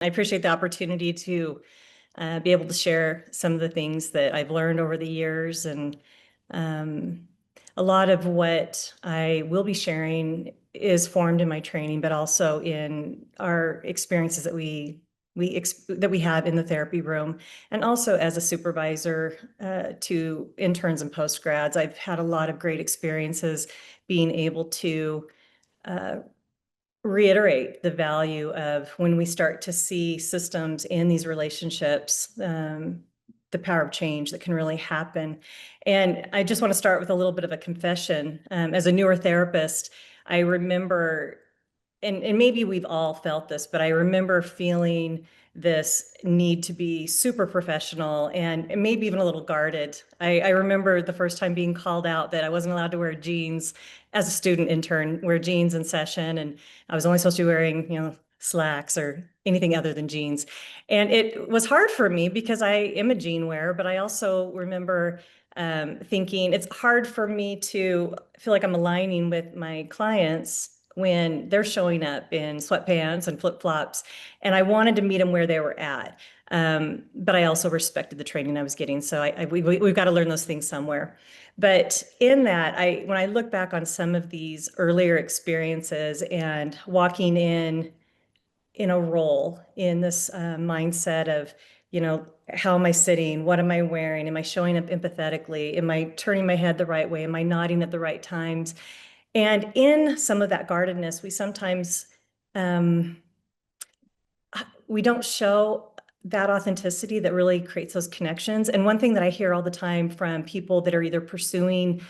I appreciate the opportunity to be able to share some of the things that I've learned over the years. And um, a lot of what I will be sharing is formed in my training, but also in our experiences that we have in the therapy room, and also as a supervisor to interns and postgrads. I've had a lot of great experiences being able to uh, reiterate the value of when we start to see systems in these relationships, the power of change that can really happen. And I just want to start with a little bit of a confession. As a newer therapist, I remember, and maybe we've all felt this, but I remember feeling this need to be super professional and maybe even a little guarded. I remember the first time being called out that I wasn't allowed to wear jeans as a student intern, wear jeans in session, and I was only supposed to be wearing, slacks or anything other than jeans. And it was hard for me because I am a jean wearer, but I also remember thinking it's hard for me to feel like I'm aligning with my clients when they're showing up in sweatpants and flip-flops, and I wanted to meet them where they were at. But I also respected the training I was getting. So we've got to learn those things somewhere. But in that, when I look back on some of these earlier experiences and walking in a role in this mindset of, how am I sitting? What am I wearing? Am I showing up empathetically? Am I turning my head the right way? Am I nodding at the right times? And in some of that guardedness, we sometimes um, we don't show that authenticity that really creates those connections. And one thing that I hear all the time from people that are either pursuing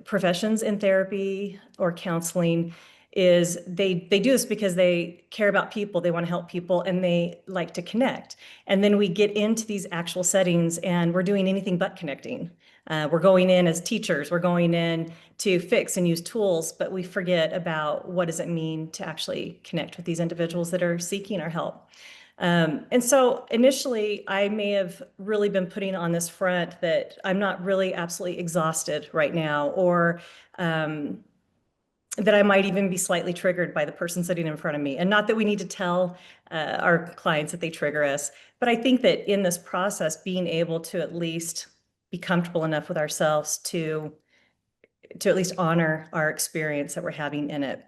professions in therapy or counseling is they do this because they care about people, they want to help people, and they like to connect. And then we get into these actual settings and we're doing anything but connecting. We're going in as teachers, we're going in to fix and use tools, but we forget about what does it mean to actually connect with these individuals that are seeking our help. And so initially, I may have really been putting on this front that I'm not really absolutely exhausted right now, or that I might even be slightly triggered by the person sitting in front of me. And not that we need to tell our clients that they trigger us, but I think that in this process, being able to at least be comfortable enough with ourselves to at least honor our experience that we're having in it.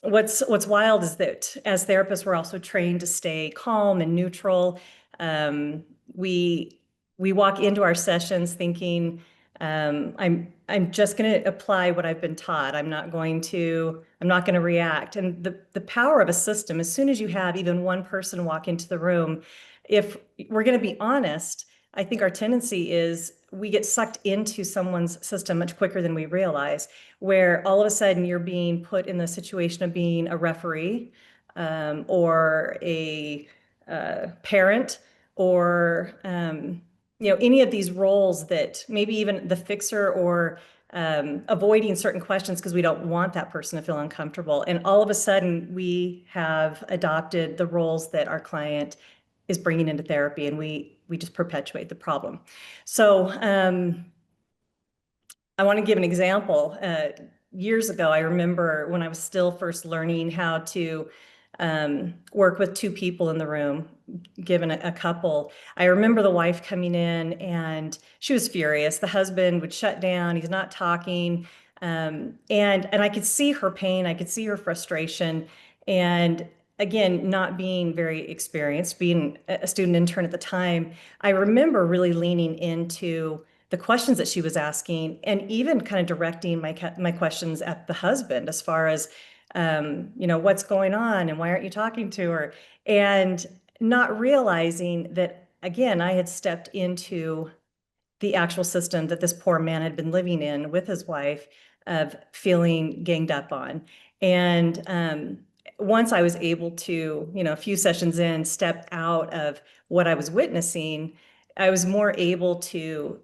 What's wild is that as therapists, we're also trained to stay calm and neutral. Um, we we walk into our sessions thinking, I'm just going to apply what I've been taught. I'm not going to react. And the power of a system, as soon as you have even one person walk into the room, if we're going to be honest, I think our tendency is we get sucked into someone's system much quicker than we realize, where all of a sudden you're being put in the situation of being a referee, or a parent, or any of these roles that maybe even the fixer, or avoiding certain questions because we don't want that person to feel uncomfortable. And all of a sudden we have adopted the roles that our client is bringing into therapy, and we just perpetuate the problem. So I want to give an example. Years ago, I remember when I was still first learning how to work with two people in the room, given a couple. I remember the wife coming in and she was furious. The husband would shut down. He's not talking. And I could see her pain. I could see her frustration. And again, not being very experienced, being a student intern at the time, I remember really leaning into the questions that she was asking, and even kind of directing my questions at the husband as far as, what's going on and why aren't you talking to her? And not realizing that, again, I had stepped into the actual system that this poor man had been living in with his wife, of feeling ganged up on. And once I was able to, a few sessions in, step out of what I was witnessing, I was more able to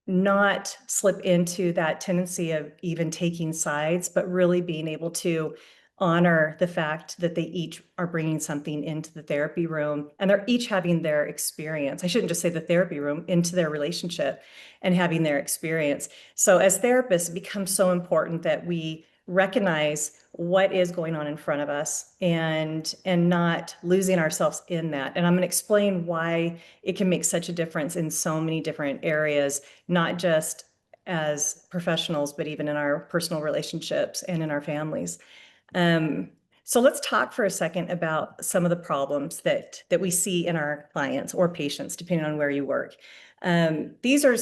not slip into that tendency of even taking sides, but really being able to honor the fact that they each are bringing something into the therapy room, and they're each having their experience. I shouldn't just say the therapy room, into their relationship and having their experience. So as therapists, it becomes so important that we recognize what is going on in front of us and not losing ourselves in that. And I'm going to explain why it can make such a difference in so many different areas, not just as professionals, but even in our personal relationships and in our families. Um, so let's talk for a second about some of the problems that we see in our clients or patients, depending on where you work. These are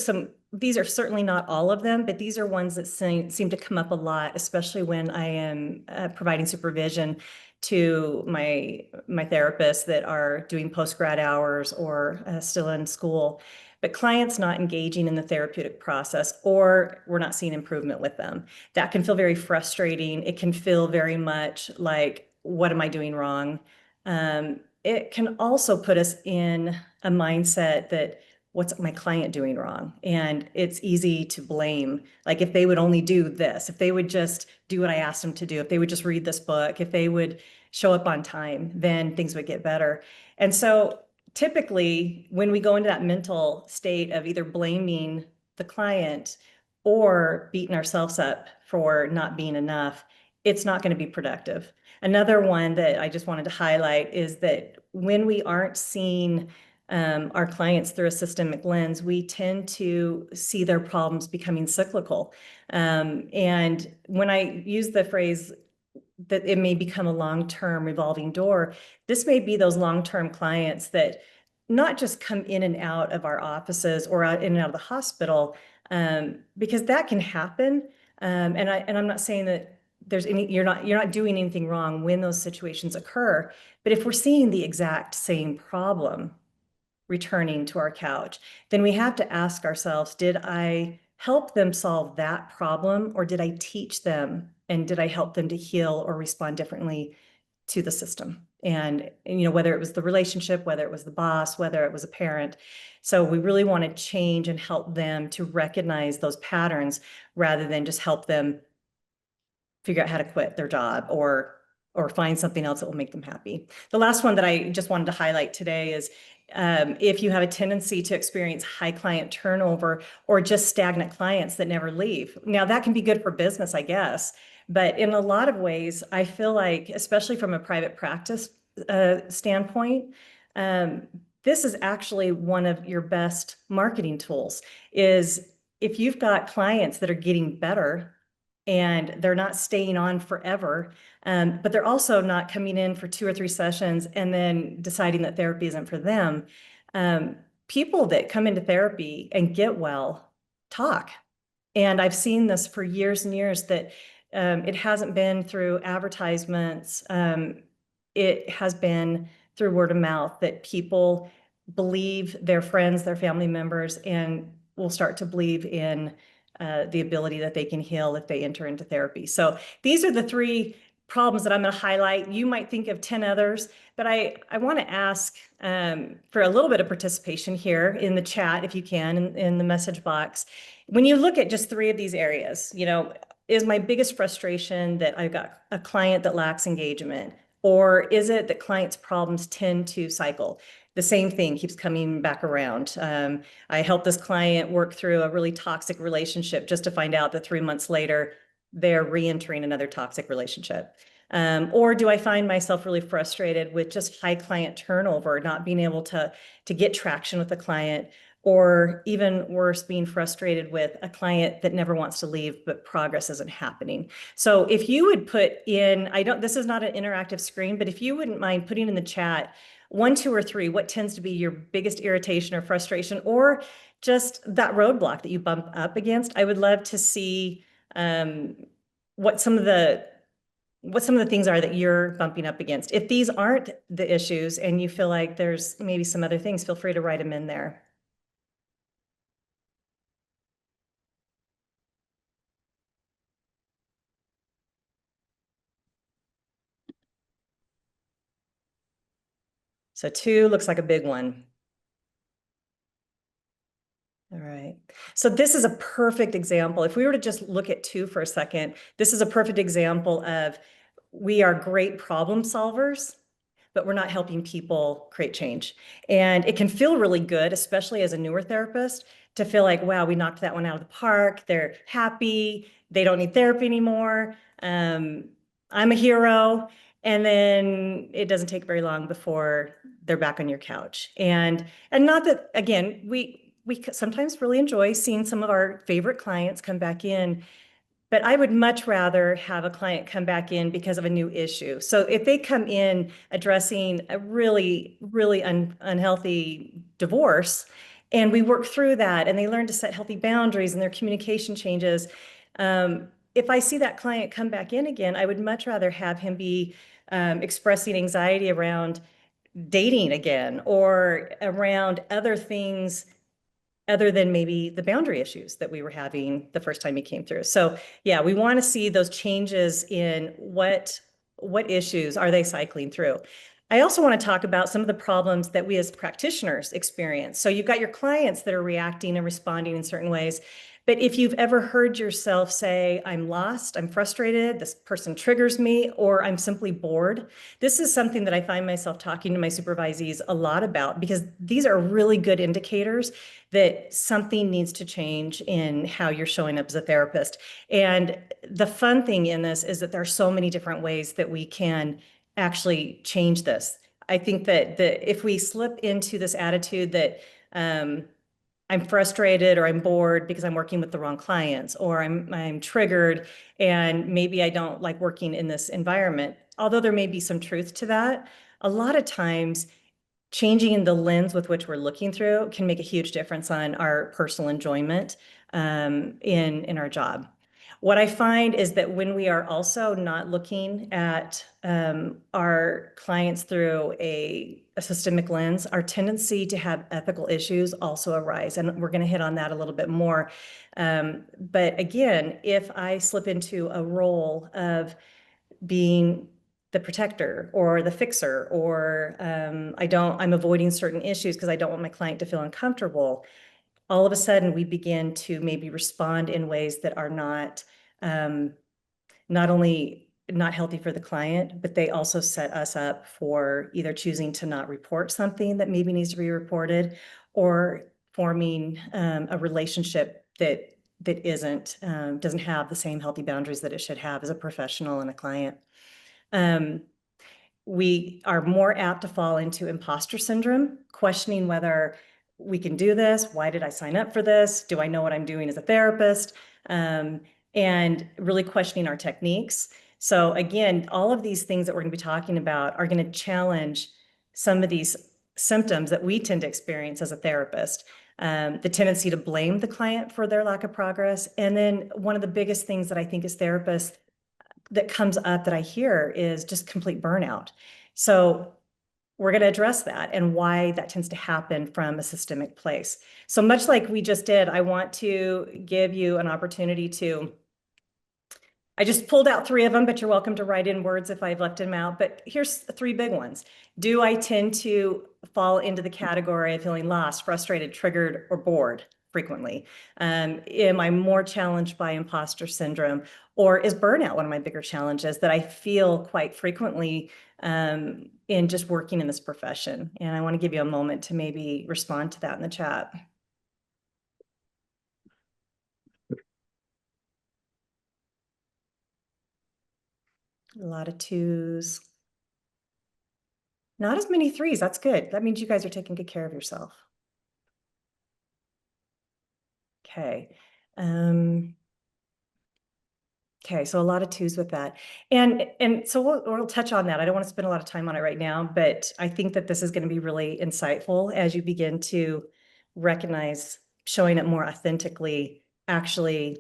certainly not all of them, but these are ones that seem to come up a lot, especially when I am providing supervision to my therapists that are doing post-grad hours or still in school. But clients not engaging in the therapeutic process, or we're not seeing improvement with them. That can feel very frustrating. It can feel very much like, what am I doing wrong? It can also put us in a mindset that, what's my client doing wrong? And it's easy to blame. Like, if they would only do this, if they would just do what I asked them to do, if they would just read this book, if they would show up on time, then things would get better. And so typically, when we go into that mental state of either blaming the client or beating ourselves up for not being enough, it's not going to be productive. Another one that I just wanted to highlight is that when we aren't seeing our clients through a systemic lens, we tend to see their problems becoming cyclical. And when I use the phrase that it may become a long-term revolving door, this may be those long-term clients that not just come in and out of our offices or out in and out of the hospital, because that can happen. And I'm not saying that you're not doing anything wrong when those situations occur. But if we're seeing the exact same problem returning to our couch, then we have to ask ourselves, did I help them solve that problem, or did I teach them, and did I help them to heal or respond differently to the system? And whether it was the relationship, whether it was the boss, whether it was a parent. So we really want to change and help them to recognize those patterns rather than just help them figure out how to quit their job or find something else that will make them happy. The last one that I just wanted to highlight today is if you have a tendency to experience high client turnover or just stagnant clients that never leave. Now, that can be good for business, I guess, but in a lot of ways, I feel like, especially from a private practice standpoint, this is actually one of your best marketing tools. Is if you've got clients that are getting better and they're not staying on forever, but they're also not coming in for 2 or 3 sessions and then deciding that therapy isn't for them. People that come into therapy and get well talk. And I've seen this for years and years, that it hasn't been through advertisements. It has been through word of mouth, that people believe their friends, their family members, and will start to believe in the ability that they can heal if they enter into therapy. So these are the 3 problems that I'm going to highlight. You might think of 10 others, but I want to ask for a little bit of participation here in the chat, if you can, in the message box. When you look at just 3 of these areas, is my biggest frustration that I've got a client that lacks engagement? Or is it that clients' problems tend to cycle? The same thing keeps coming back around. I helped this client work through a really toxic relationship just to find out that 3 months later, they're re-entering another toxic relationship. Or do I find myself really frustrated with just high client turnover, not being able to get traction with the client, or even worse, being frustrated with a client that never wants to leave, but progress isn't happening? So if you would put in, this is not an interactive screen, but if you wouldn't mind putting in the chat 1, 2, or 3, what tends to be your biggest irritation or frustration, or just that roadblock that you bump up against. I would love to see what some of the things are that you're bumping up against. If these aren't the issues and you feel like there's maybe some other things, feel free to write them in there. So 2 looks like a big one. All right. So this is a perfect example. If we were to just look at 2 for a second, this is a perfect example of, we are great problem solvers, but we're not helping people create change. And it can feel really good, especially as a newer therapist, to feel like, wow, we knocked that one out of the park. They're happy. They don't need therapy anymore. Um, I'm a hero. And then it doesn't take very long before they're back on your couch. And not that, again, we sometimes really enjoy seeing some of our favorite clients come back in, but I would much rather have a client come back in because of a new issue. So if they come in addressing a really, really unhealthy divorce, and we work through that and they learn to set healthy boundaries and their communication changes, if I see that client come back in again, I would much rather have him be expressing anxiety around dating again or around other things other than maybe the boundary issues that we were having the first time he came through. So yeah, we want to see those changes in what issues are they cycling through. I also want to talk about some of the problems that we as practitioners experience. So you've got your clients that are reacting and responding in certain ways. But if you've ever heard yourself say, I'm lost, I'm frustrated, this person triggers me, or I'm simply bored, this is something that I find myself talking to my supervisees a lot about because these are really good indicators that something needs to change in how you're showing up as a therapist. And the fun thing in this is that there are so many different ways that we can actually change this. I think that if we slip into this attitude that I'm frustrated or I'm bored because I'm working with the wrong clients, or I'm triggered and maybe I don't like working in this environment, although there may be some truth to that, a lot of times changing the lens with which we're looking through can make a huge difference on our personal enjoyment in our job. What I find is that when we are also not looking at our clients through a systemic lens, our tendency to have ethical issues also arise. And we're going to hit on that a little bit more. But again, if I slip into a role of being the protector or the fixer, or I'm avoiding certain issues because I don't want my client to feel uncomfortable, all of a sudden we begin to maybe respond in ways that are um, not only not healthy for the client, but they also set us up for either choosing to not report something that maybe needs to be reported, or forming a relationship that isn't doesn't have the same healthy boundaries that it should have as a professional and a client. Um, we are more apt to fall into imposter syndrome, questioning whether we can do this. Why did I sign up for this? Do I know what I'm doing as a therapist? And really questioning our techniques. So again, all of these things that we're going to be talking about are going to challenge some of these symptoms that we tend to experience as a therapist. The tendency to blame the client for their lack of progress. And then one of the biggest things that I think as therapists that comes up that I hear is just complete burnout. So we're going to address that and why that tends to happen from a systemic place. So much like we just did, I want to give you an opportunity to, I just pulled out 3 of them, but you're welcome to write in words if I've left them out. But here's 3 big ones. Do I tend to fall into the category of feeling lost, frustrated, triggered, or bored frequently? Am I more challenged by imposter syndrome? Or is burnout one of my bigger challenges that I feel quite frequently in just working in this profession? And I want to give you a moment to maybe respond to that in the chat. A lot of 2s. Not as many 3s. That's good. That means you guys are taking good care of yourself. Okay. Okay, so a lot of 2s with that. And so we'll touch on that. I don't want to spend a lot of time on it right now, but I think that this is going to be really insightful as you begin to recognize showing up more authentically actually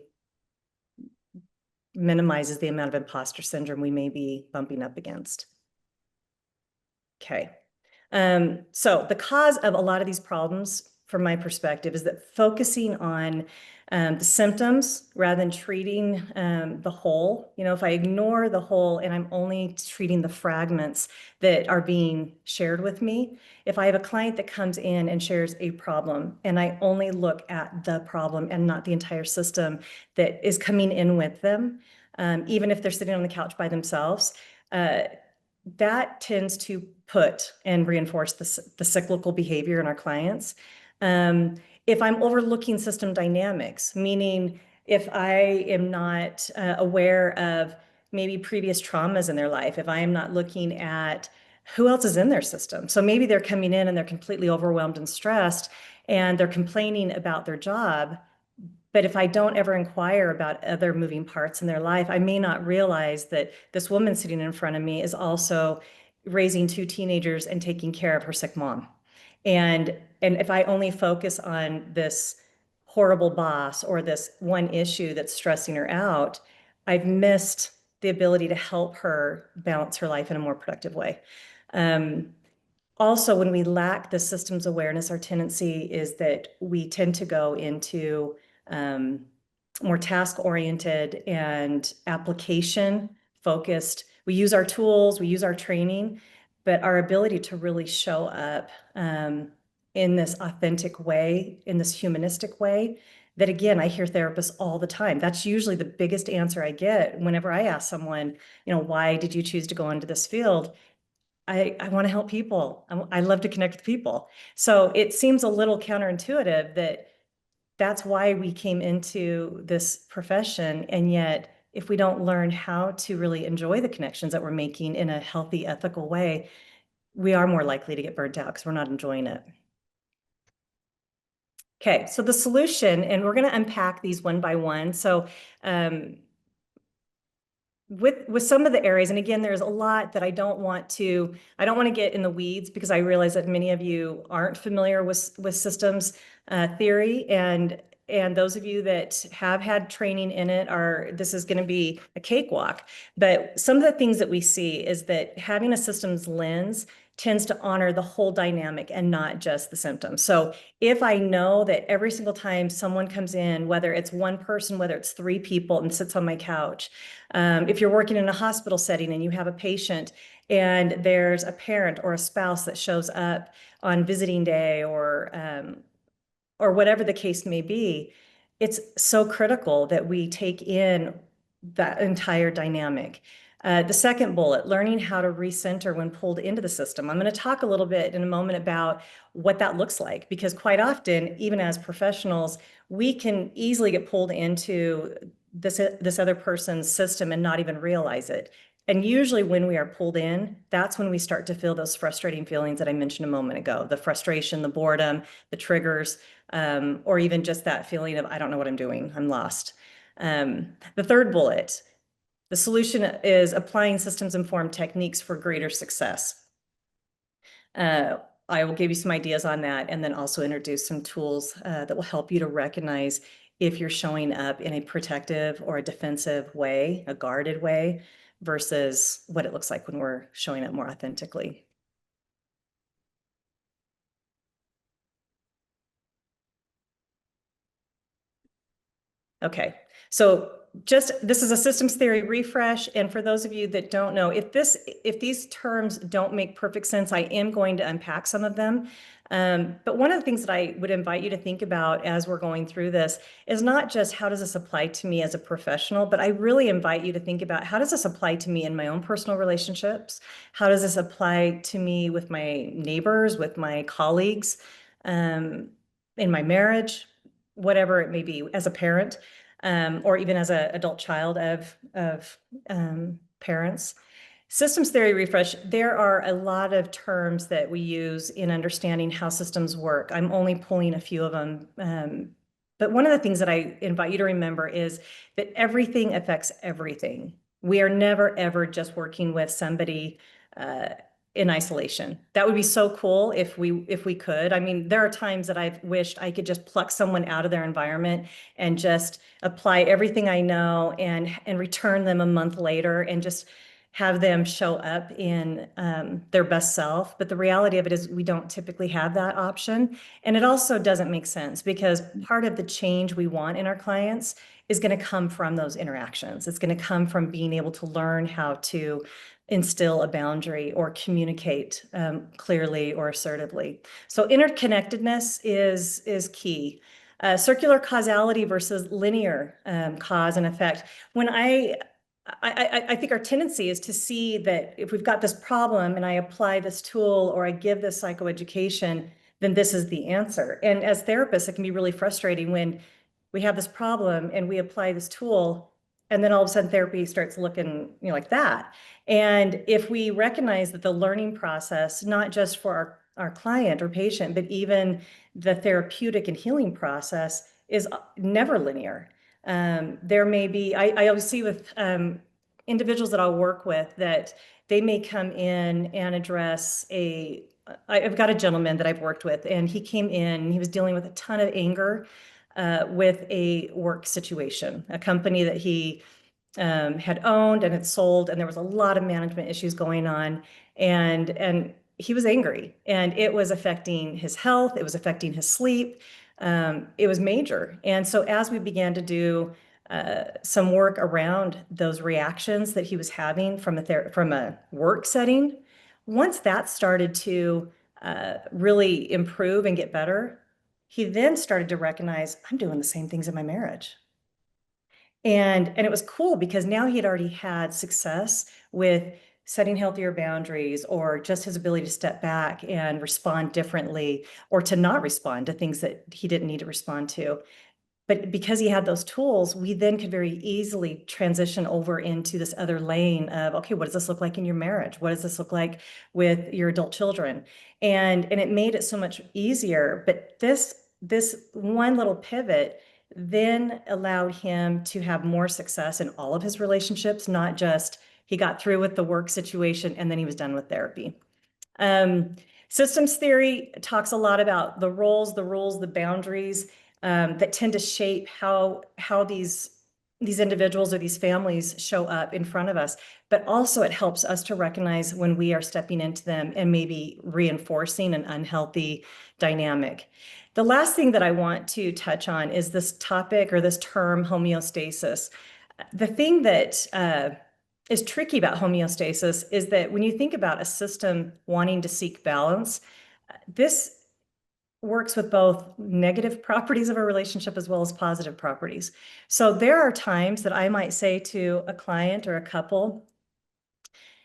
minimizes the amount of imposter syndrome we may be bumping up against. Okay. So the cause of a lot of these problems, from my perspective, is that focusing on the symptoms rather than treating the whole. You know, if I ignore the whole and I'm only treating the fragments that are being shared with me, if I have a client that comes in and shares a problem and I only look at the problem and not the entire system that is coming in with them, even if they're sitting on the couch by themselves, that tends to put and reinforce the cyclical behavior in our clients. If I'm overlooking system dynamics, meaning if I am not aware of maybe previous traumas in their life, if I am not looking at who else is in their system. So maybe they're coming in and they're completely overwhelmed and stressed and they're complaining about their job. But if I don't ever inquire about other moving parts in their life, I may not realize that this woman sitting in front of me is also raising two teenagers and taking care of her sick mom. And if I only focus on this horrible boss or this one issue that's stressing her out, I've missed the ability to help her balance her life in a more productive way. Also, when we lack the systems awareness, our tendency is that we tend to go into more task-oriented and application-focused. We use our tools, we use our training, but our ability to really show up in this authentic way, in this humanistic way, that again, I hear therapists all the time. That's usually the biggest answer I get whenever I ask someone, why did you choose to go into this field? I want to help people. I love to connect with people. So it seems a little counterintuitive that that's why we came into this profession. And yet, if we don't learn how to really enjoy the connections that we're making in a healthy, ethical way, we are more likely to get burnt out because we're not enjoying it. Okay, so the solution, and we're going to unpack these one by one. So with some of the areas, and again, there's a lot that I don't want to get in the weeds because I realize that many of you aren't familiar with systems theory, and those of you that have had training in it this is going to be a cakewalk. But some of the things that we see is that having a systems lens tends to honor the whole dynamic and not just the symptoms. So if I know that every single time someone comes in, whether it's one person, whether it's three people and sits on my couch, if you're working in a hospital setting and you have a patient and there's a parent or a spouse that shows up on visiting day or whatever the case may be, it's so critical that we take in that entire dynamic. The second bullet, learning how to recenter when pulled into the system. I'm going to talk a little bit in a moment about what that looks like, because quite often, even as professionals, we can easily get pulled into this other person's system and not even realize it. And usually when we are pulled in, that's when we start to feel those frustrating feelings that I mentioned a moment ago, the frustration, the boredom, the triggers, or even just that feeling of, I don't know what I'm doing, I'm lost. The third bullet, the solution is applying systems-informed techniques for greater success. I will give you some ideas on that and then also introduce some tools that will help you to recognize if you're showing up in a protective or a defensive way, a guarded way, versus what it looks like when we're showing up more authentically. Okay, so this is a systems theory refresh. And for those of you that don't know, if these terms don't make perfect sense, I am going to unpack some of them. But one of the things that I would invite you to think about as we're going through this is not just how does this apply to me as a professional, but I really invite you to think about how does this apply to me in my own personal relationships? How does this apply to me with my neighbors, with my colleagues, in my marriage, whatever it may be, as a parent, or even as an adult child of parents. Systems theory refresh, there are a lot of terms that we use in understanding how systems work. I'm only pulling a few of them. But one of the things that I invite you to remember is that everything affects everything. We are never, ever just working with somebody in isolation. That would be so cool if we could. I mean, there are times that I've wished I could just pluck someone out of their environment and just apply everything I know and return them a month later and just have them show up in their best self. But the reality of it is we don't typically have that option. And it also doesn't make sense because part of the change we want in our clients is going to come from those interactions. It's going to come from being able to learn how to instill a boundary or communicate clearly or assertively. So interconnectedness is key. Circular causality versus linear cause and effect. When I think our tendency is to see that if we've got this problem and I apply this tool or I give this psychoeducation, then this is the answer. And as therapists, it can be really frustrating when we have this problem and we apply this tool And then all of a sudden therapy starts looking, like that. And if we recognize that the learning process, not just for our client or patient, but even the therapeutic and healing process is never linear. There may be, I always see with individuals that I'll work with that they may come in and address I've got a gentleman that I've worked with, and he came in and he was dealing with a ton of anger with a work situation, a company that he had owned and had sold, and there was a lot of management issues going on, and he was angry, and it was affecting his health, it was affecting his sleep, it was major. And so as we began to do some work around those reactions that he was having from a work setting, once that started to really improve and get better, he then started to recognize, I'm doing the same things in my marriage. And it was cool because now he had already had success with setting healthier boundaries, or just his ability to step back and respond differently, or to not respond to things that he didn't need to respond to. But because he had those tools, we then could very easily transition over into this other lane of, okay, what does this look like in your marriage? What does this look like with your adult children? And it made it so much easier. But this one little pivot then allowed him to have more success in all of his relationships, not just he got through with the work situation and then he was done with therapy. Um, Systems theory talks a lot about the roles, the rules, the boundaries that tend to shape how these individuals or these families show up in front of us. But also it helps us to recognize when we are stepping into them and maybe reinforcing an unhealthy dynamic. The last thing that I want to touch on is this topic, or this term, homeostasis. The thing that is tricky about homeostasis is that when you think about a system wanting to seek balance, this works with both negative properties of a relationship as well as positive properties. So there are times that I might say to a client or a couple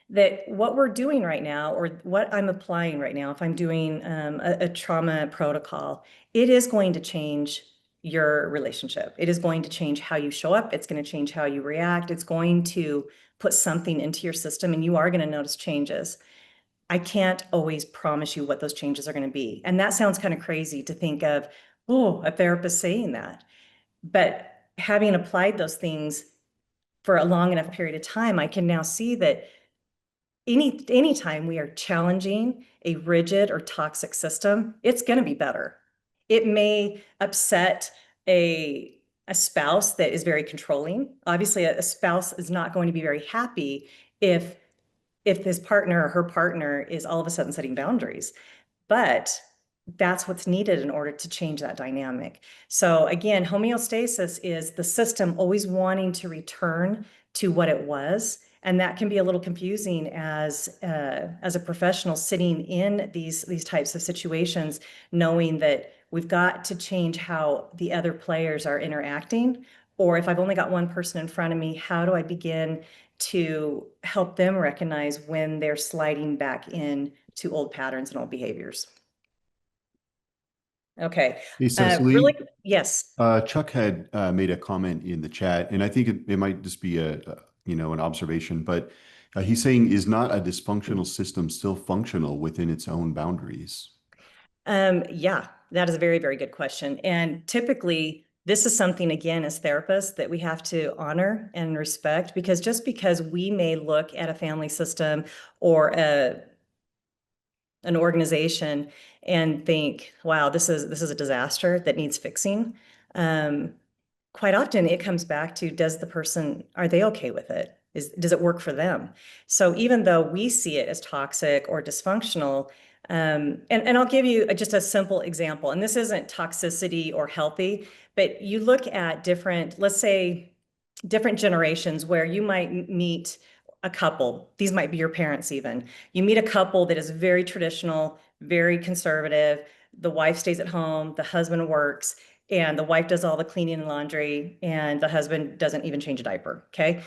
that what we're doing right now, or what I'm applying right now, if I'm doing a trauma protocol, it is going to change your relationship. It is going to change how you show up. It's going to change how you react. It's going to put something into your system, and you are going to notice changes. I can't always promise you what those changes are going to be. And that sounds kind of crazy to think of, oh, a therapist saying that. But having applied those things for a long enough period of time, I can now see that anytime we are challenging a rigid or toxic system, it's going to be better. It may upset a spouse that is very controlling. Obviously, a spouse is not going to be very happy if his partner or her partner is all of a sudden setting boundaries. But that's what's needed in order to change that dynamic. So again, homeostasis is the system always wanting to return to what it was. And that can be a little confusing as a professional sitting in these types of situations, knowing that we've got to change how the other players are interacting. Or if I've only got one person in front of me, how do I begin to help them recognize when they're sliding back in to old patterns and old behaviors? Okay. Hey, Really, Cecily, yes. Chuck had made a comment in the chat, and I think it might just be an observation, but he's saying, is not a dysfunctional system still functional within its own boundaries? Yeah, that is a very, very good question. And typically, this is something, again, as therapists, that we have to honor and respect, because just because we may look at a family system or an organization and think, wow, this is a disaster that needs fixing. Um, Quite often it comes back to, are they okay with it? Does it work for them? So even though we see it as toxic or dysfunctional, and I'll give you just a simple example, and this isn't toxicity or healthy, but you look at let's say, different generations where you might meet a couple. These might be your parents even. You meet a couple that is very traditional, very conservative. The wife stays at home, the husband works, and the wife does all the cleaning and laundry, and the husband doesn't even change a diaper. Okay.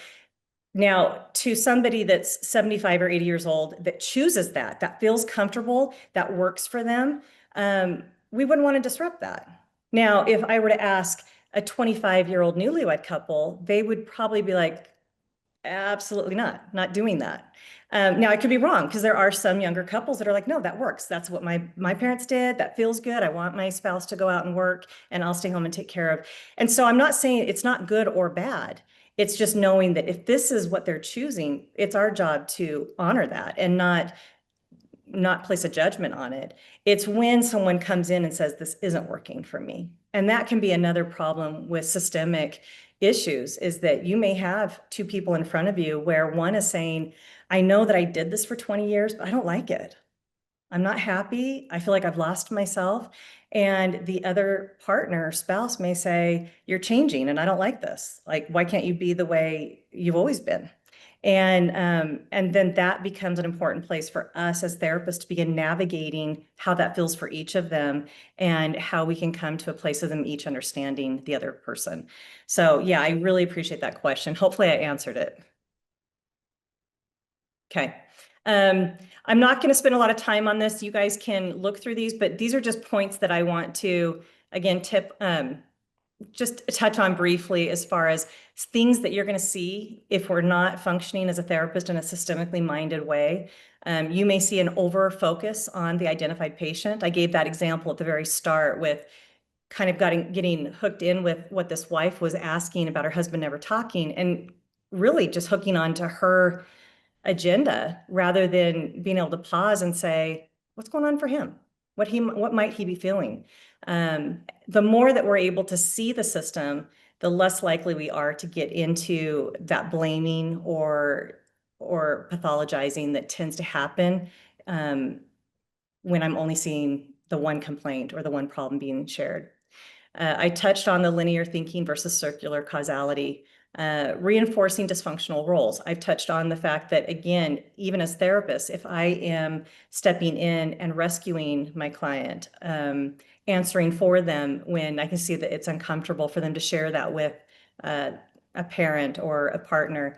Now, to somebody that's 75 or 80 years old that chooses that feels comfortable, that works for them, we wouldn't want to disrupt that. Now, if I were to ask, a 25-year-old newlywed couple, they would probably be like, absolutely not doing that. Now I could be wrong because there are some younger couples that are like, no, that works. That's what my parents did. That feels good. I want my spouse to go out and work and I'll stay home and take care of. And so I'm not saying it's not good or bad. It's just knowing that if this is what they're choosing, it's our job to honor that and not place a judgment on it. It's when someone comes in and says, this isn't working for me. And that can be another problem with systemic issues, is that you may have two people in front of you where one is saying, I know that I did this for 20 years, but I don't like it. I'm not happy. I feel like I've lost myself. And the other partner, spouse may say, you're changing and I don't like this. Like, why can't you be the way you've always been? And then that becomes an important place for us as therapists to begin navigating how that feels for each of them and how we can come to a place of them each understanding the other person. So yeah, I really appreciate that question. Hopefully I answered it. Okay. I'm not going to spend a lot of time on this. You guys can look through these, but these are just points that I want to, again, just touch on briefly as far as things that you're going to see if we're not functioning as a therapist in a systemically minded way. You may see an over focus on the identified patient. I gave that example at the very start with kind of getting hooked in with what this wife was asking about her husband never talking, and really just hooking on to her agenda rather than being able to pause and say, what's going on for him? What might he be feeling? The more that we're able to see the system, the less likely we are to get into that blaming or pathologizing that tends to happen when I'm only seeing the one complaint or the one problem being shared. I touched on the linear thinking versus circular causality, reinforcing dysfunctional roles. I've touched on the fact that, again, even as therapists, if I am stepping in and rescuing my client, answering for them when I can see that it's uncomfortable for them to share that with a parent or a partner,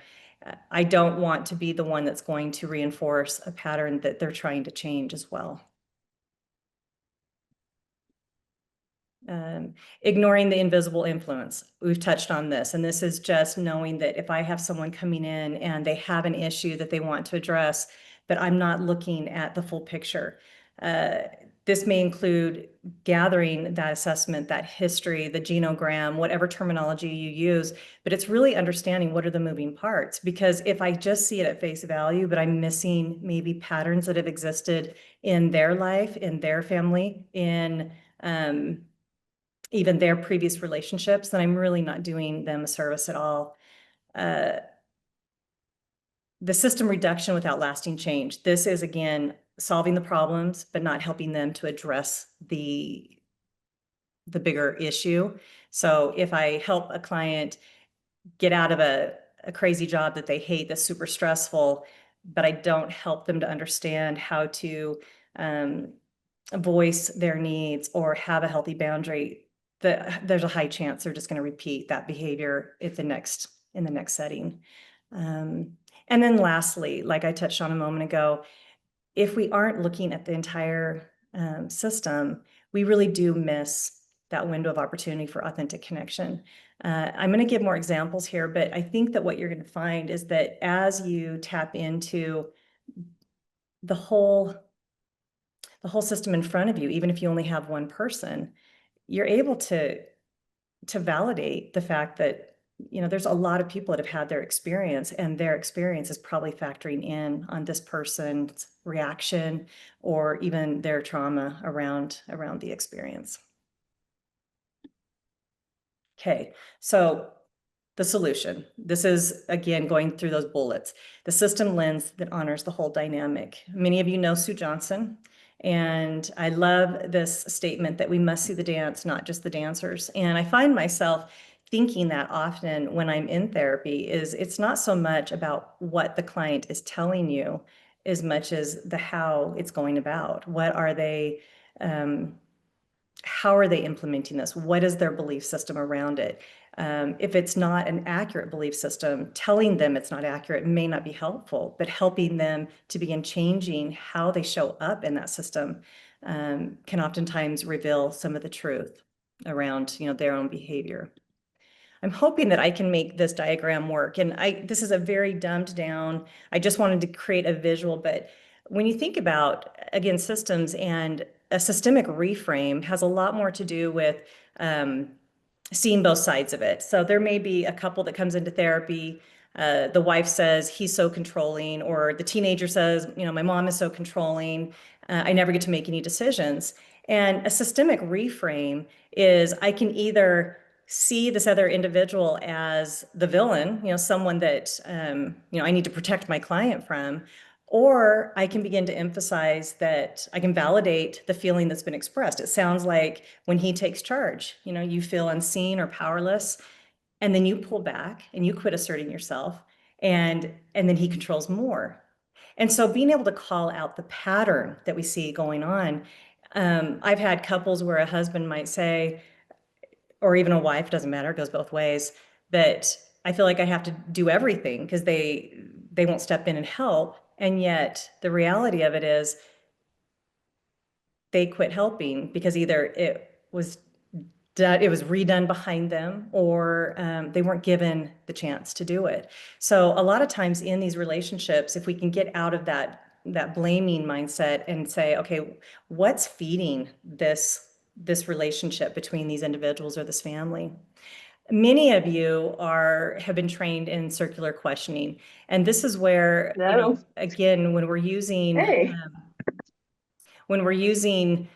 I don't want to be the one that's going to reinforce a pattern that they're trying to change as well. Ignoring the invisible influence. We've touched on this, and this is just knowing that if I have someone coming in and they have an issue that they want to address, but I'm not looking at the full picture. This may include gathering that assessment, that history, the genogram, whatever terminology you use, but it's really understanding what are the moving parts. Because if I just see it at face value, but I'm missing maybe patterns that have existed in their life, in their family, in even their previous relationships, then I'm really not doing them a service at all. The system reduction without lasting change. This is, again, solving the problems, but not helping them to address the bigger issue. So if I help a client get out of a crazy job that they hate, that's super stressful, but I don't help them to understand how to voice their needs or have a healthy boundary, there's a high chance they're just going to repeat that behavior in the next setting. And then lastly, like I touched on a moment ago, if we aren't looking at the entire system, we really do miss that window of opportunity for authentic connection. I'm going to give more examples here, but I think that what you're going to find is that as you tap into the whole system in front of you, even if you only have one person, you're able to validate the fact that, you know, there's a lot of people that have had their experience, and their experience is probably factoring in on this person's reaction or even their trauma around the experience. Okay, so the solution. This is, again, going through those bullets. The system lens that honors the whole dynamic. Many of you know Sue Johnson, and I love this statement that we must see the dance, not just the dancers. And I find myself thinking that often when I'm in therapy is it's not so much about what the client is telling you as much as the how it's going about. What are they, how are they implementing this? What is their belief system around it? If it's not an accurate belief system, telling them it's not accurate may not be helpful, but helping them to begin changing how they show up in that system can oftentimes reveal some of the truth around, you know, their own behavior. I'm hoping that I can make this diagram work. And this is a very dumbed down, I just wanted to create a visual, but when you think about, again, systems, and a systemic reframe has a lot more to do with seeing both sides of it. So there may be a couple that comes into therapy. The wife says he's so controlling, or the teenager says, my mom is so controlling. I never get to make any decisions. And a systemic reframe is I can either see this other individual as the villain, someone that, I need to protect my client from, or I can begin to emphasize that I can validate the feeling that's been expressed. It sounds like when he takes charge, you feel unseen or powerless, and then you pull back and you quit asserting yourself, and then he controls more. And so being able to call out the pattern that we see going on, I've had couples where a husband might say, or even a wife, doesn't matter, it goes both ways, that I feel like I have to do everything because they won't step in and help. And yet the reality of it is they quit helping because either it was redone behind them, or they weren't given the chance to do it. So a lot of times in these relationships, if we can get out of that blaming mindset and say, okay, what's feeding this relationship between these individuals or this family? Many of you have been trained in circular questioning, and this is where, No. again, Hey. when we're using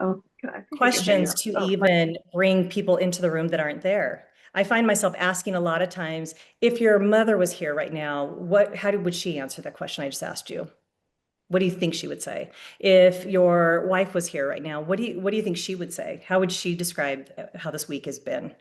Oh, God, I think I can hear questions you. to Oh, even bring people into the room that aren't there. I find myself asking a lot of times, if your mother was here right now, would she answer that question I just asked you? What do you think she would say? If your wife was here right now, what do you think she would say? How would she describe how this week has been?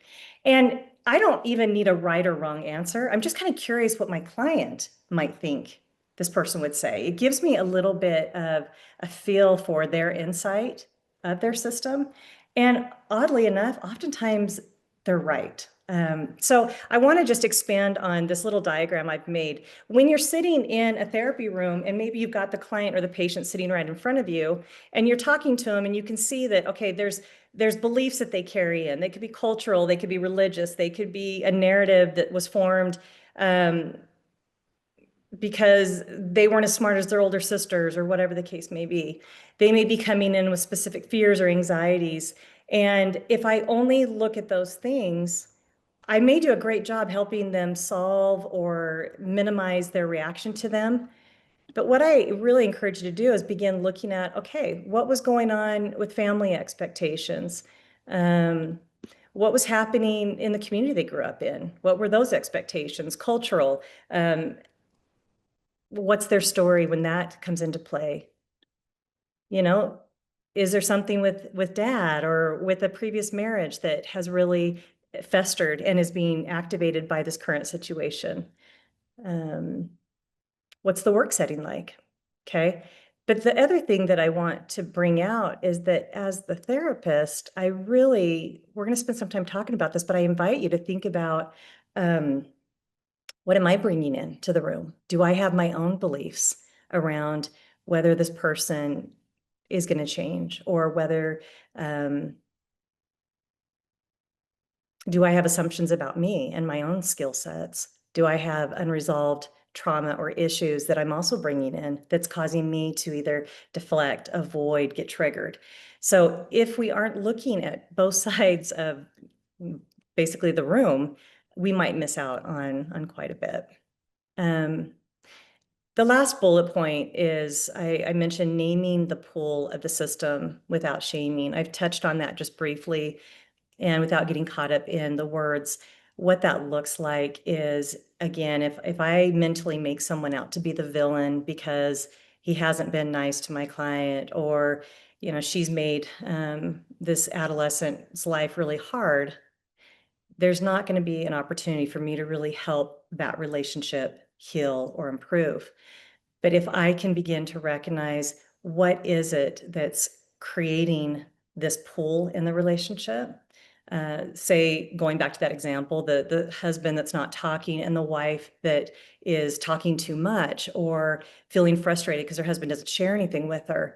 And I don't even need a right or wrong answer. I'm just kind of curious what my client might think this person would say. It gives me a little bit of a feel for their insight of their system. And oddly enough, oftentimes they're right. So I want to just expand on this little diagram I've made. When you're sitting in a therapy room and maybe you've got the client or the patient sitting right in front of you, and you're talking to them, and you can see that, okay, there's beliefs that they carry in. They could be cultural, they could be religious, they could be a narrative that was formed because they weren't as smart as their older sisters, or whatever the case may be. They may be coming in with specific fears or anxieties. And if I only look at those things, I may do a great job helping them solve or minimize their reaction to them. But what I really encourage you to do is begin looking at, okay, what was going on with family expectations? What was happening in the community they grew up in? What were those expectations? Cultural. What's their story when that comes into play? Is there something with dad or with a previous marriage that has really festered and is being activated by this current situation? What's the work setting like? Okay. But the other thing that I want to bring out is that as the therapist, we're going to spend some time talking about this, but I invite you to think about, what am I bringing into the room? Do I have my own beliefs around whether this person is going to change, or whether, do I have assumptions about me and my own skill sets? Do I have unresolved trauma or issues that I'm also bringing in that's causing me to either deflect, avoid, get triggered? So if we aren't looking at both sides of basically the room, we might miss out on quite a bit. The last bullet point is I mentioned naming the pull of the system without shaming. I've touched on that just briefly, and without getting caught up in the words. What that looks like is, again, if I mentally make someone out to be the villain because he hasn't been nice to my client, or she's made this adolescent's life really hard, there's not going to be an opportunity for me to really help that relationship heal or improve. But if I can begin to recognize what is it that's creating this pull in the relationship, say, going back to that example, the husband that's not talking and the wife that is talking too much or feeling frustrated because her husband doesn't share anything with her.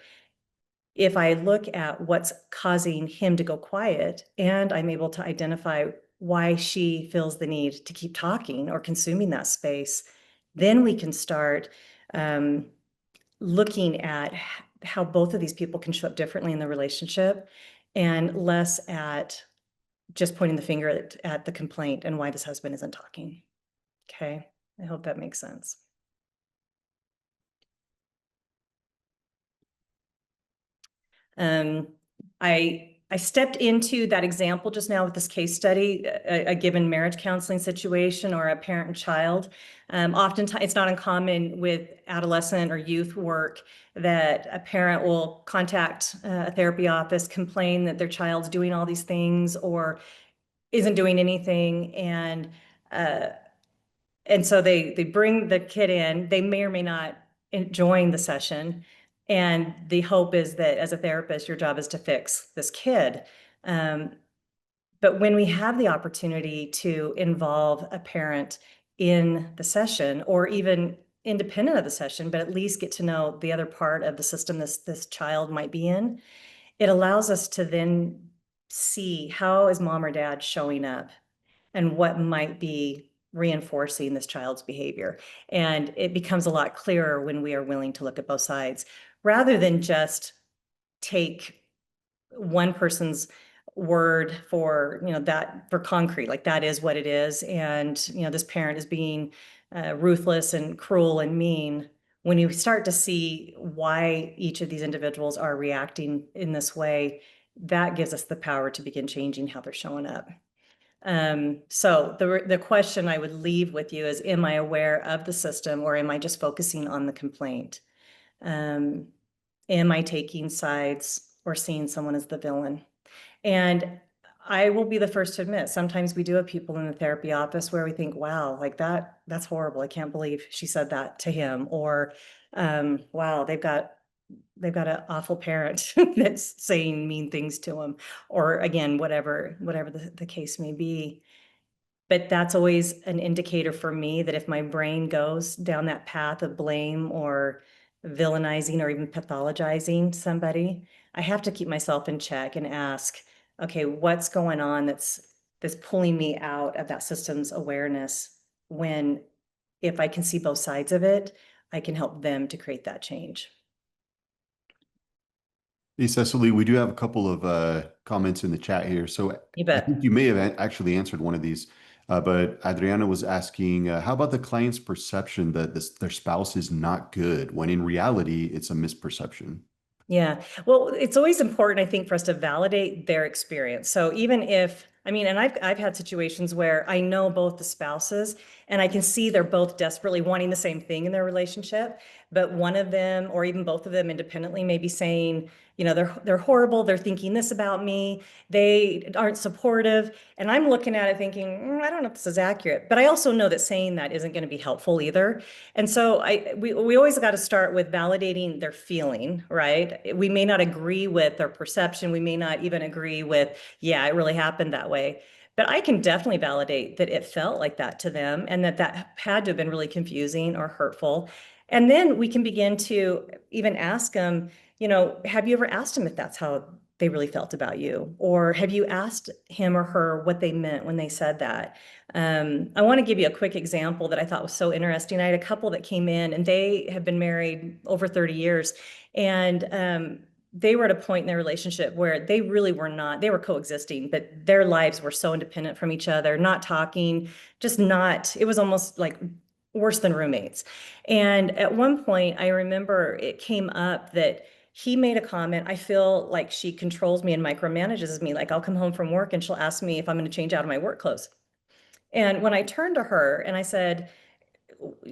If I look at what's causing him to go quiet, and I'm able to identify why she feels the need to keep talking or consuming that space, then we can start looking at how both of these people can show up differently in the relationship, and less at just pointing the finger at the complaint and why this husband isn't talking. Okay, I hope that makes sense. I stepped into that example just now with this case study, a given marriage counseling situation or a parent and child. Oftentimes, it's not uncommon with adolescent or youth work that a parent will contact a therapy office, complain that their child's doing all these things or isn't doing anything, and so they bring the kid in. They may or may not join the session. And the hope is that as a therapist, your job is to fix this kid. But when we have the opportunity to involve a parent in the session, or even independent of the session, but at least get to know the other part of the system this child might be in, it allows us to then see how is mom or dad showing up and what might be reinforcing this child's behavior. And it becomes a lot clearer when we are willing to look at both sides, rather than just take one person's word for, that for concrete, like that is what it is. And, this parent is being ruthless and cruel and mean. When you start to see why each of these individuals are reacting in this way, that gives us the power to begin changing how they're showing up. So the question I would leave with you is, am I aware of the system, or am I just focusing on the complaint? Am I taking sides or seeing someone as the villain? And I will be the first to admit, sometimes we do have people in the therapy office where we think, wow, like that's horrible. I can't believe she said that to him. Or, wow, they've got an awful parent that's saying mean things to him, or again, whatever the case may be. But that's always an indicator for me that if my brain goes down that path of blame or villainizing or even pathologizing somebody, I have to keep myself in check and ask, okay, what's going on that's pulling me out of that system's awareness, when if I can see both sides of it, I can help them to create that change. Hey, Cecily, we do have a couple of comments in the chat here. So You I bet. think you may have actually answered one of these, but Adriana was asking, how about the client's perception that their spouse is not good, when in reality, it's a misperception? Yeah. Well, it's always important, I think, for us to validate their experience. So even if, and I've had situations where I know both the spouses and I can see they're both desperately wanting the same thing in their relationship, but one of them, or even both of them independently, may be saying, they're horrible, they're thinking this about me, they aren't supportive. And I'm looking at it thinking, I don't know if this is accurate, but I also know that saying that isn't going to be helpful either. And so we always got to start with validating their feeling, right? We may not agree with their perception. We may not even agree with, yeah, it really happened that way. But I can definitely validate that it felt like that to them, and that had to have been really confusing or hurtful. And then we can begin to even ask them, have you ever asked them if that's how they really felt about you? Or have you asked him or her what they meant when they said that? I want to give you a quick example that I thought was so interesting. I had a couple that came in, and they have been married over 30 years. And they were at a point in their relationship where they really were not, they were coexisting, but their lives were so independent from each other, not talking, just not, it was almost like worse than roommates. And at one point, I remember it came up that he made a comment, I feel like she controls me and micromanages me. Like, I'll come home from work and she'll ask me if I'm going to change out of my work clothes. And when I turned to her and I said,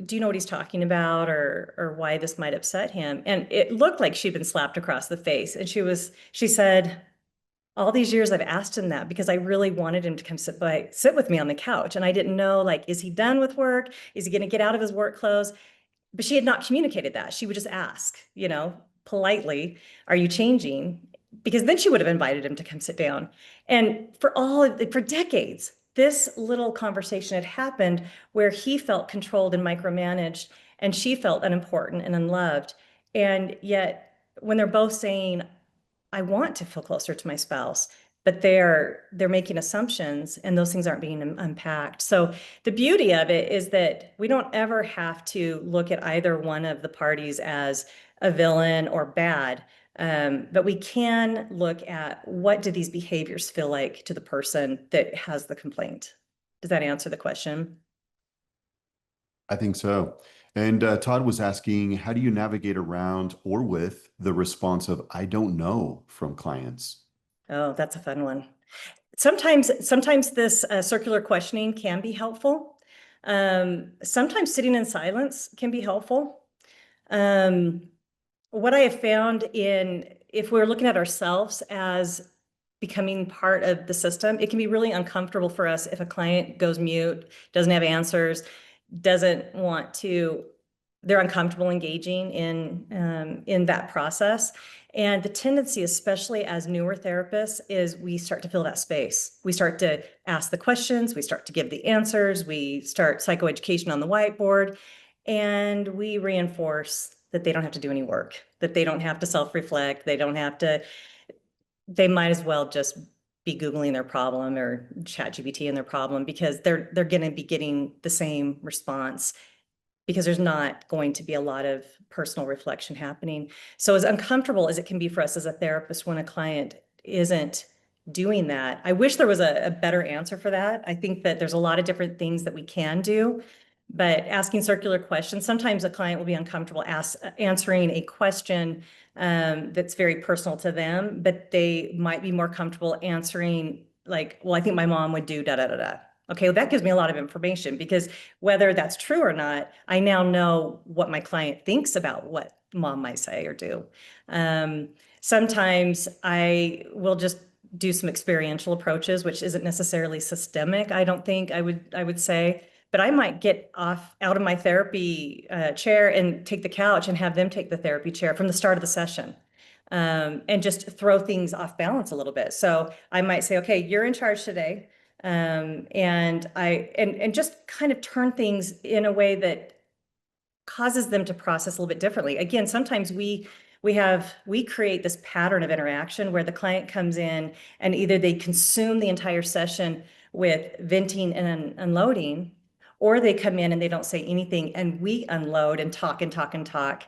do you know what he's talking about, or why this might upset him? And it looked like she'd been slapped across the face. And she said, all these years I've asked him that because I really wanted him to come sit with me on the couch. And I didn't know, like, is he done with work? Is he going to get out of his work clothes? But she had not communicated that. She would just ask, politely, are you changing? Because then she would have invited him to come sit down. And for decades, this little conversation had happened where he felt controlled and micromanaged, and she felt unimportant and unloved. And yet, when they're both saying, I want to feel closer to my spouse, but they're making assumptions, and those things aren't being unpacked. So the beauty of it is that we don't ever have to look at either one of the parties as a villain or bad. But we can look at what do these behaviors feel like to the person that has the complaint. Does that answer the question? I think so. And Todd was asking, how do you navigate around or with the response of "I don't know" from clients? Oh, that's a fun one. Sometimes this circular questioning can be helpful. Sometimes sitting in silence can be helpful. Um, what I have found if we're looking at ourselves as becoming part of the system, it can be really uncomfortable for us if a client goes mute, doesn't have answers, doesn't want to, they're uncomfortable engaging in that process. And the tendency, especially as newer therapists, is we start to fill that space. We start to ask the questions, we start to give the answers, we start psychoeducation on the whiteboard, and we reinforce that they don't have to do any work, that they don't have to self-reflect, they might as well just be Googling their problem or ChatGPT in their problem, because they're going to be getting the same response, because there's not going to be a lot of personal reflection happening. So as uncomfortable as it can be for us as a therapist when a client isn't doing that, I wish there was a better answer for that. I think that there's a lot of different things that we can do, but asking circular questions, sometimes a client will be uncomfortable answering a question that's very personal to them, but they might be more comfortable answering like, well, I think my mom would do da da da da. Okay, well, that gives me a lot of information, because whether that's true or not, I now know what my client thinks about what mom might say or do. Sometimes I will just do some experiential approaches, which isn't necessarily systemic, I don't think I would say, but I might get out of my therapy chair and take the couch and have them take the therapy chair from the start of the session. And just throw things off balance a little bit. So I might say, okay, you're in charge today. And just kind of turn things in a way that causes them to process a little bit differently. Again, sometimes we create this pattern of interaction where the client comes in and either they consume the entire session with venting and unloading, or they come in and they don't say anything and we unload and talk and talk and talk.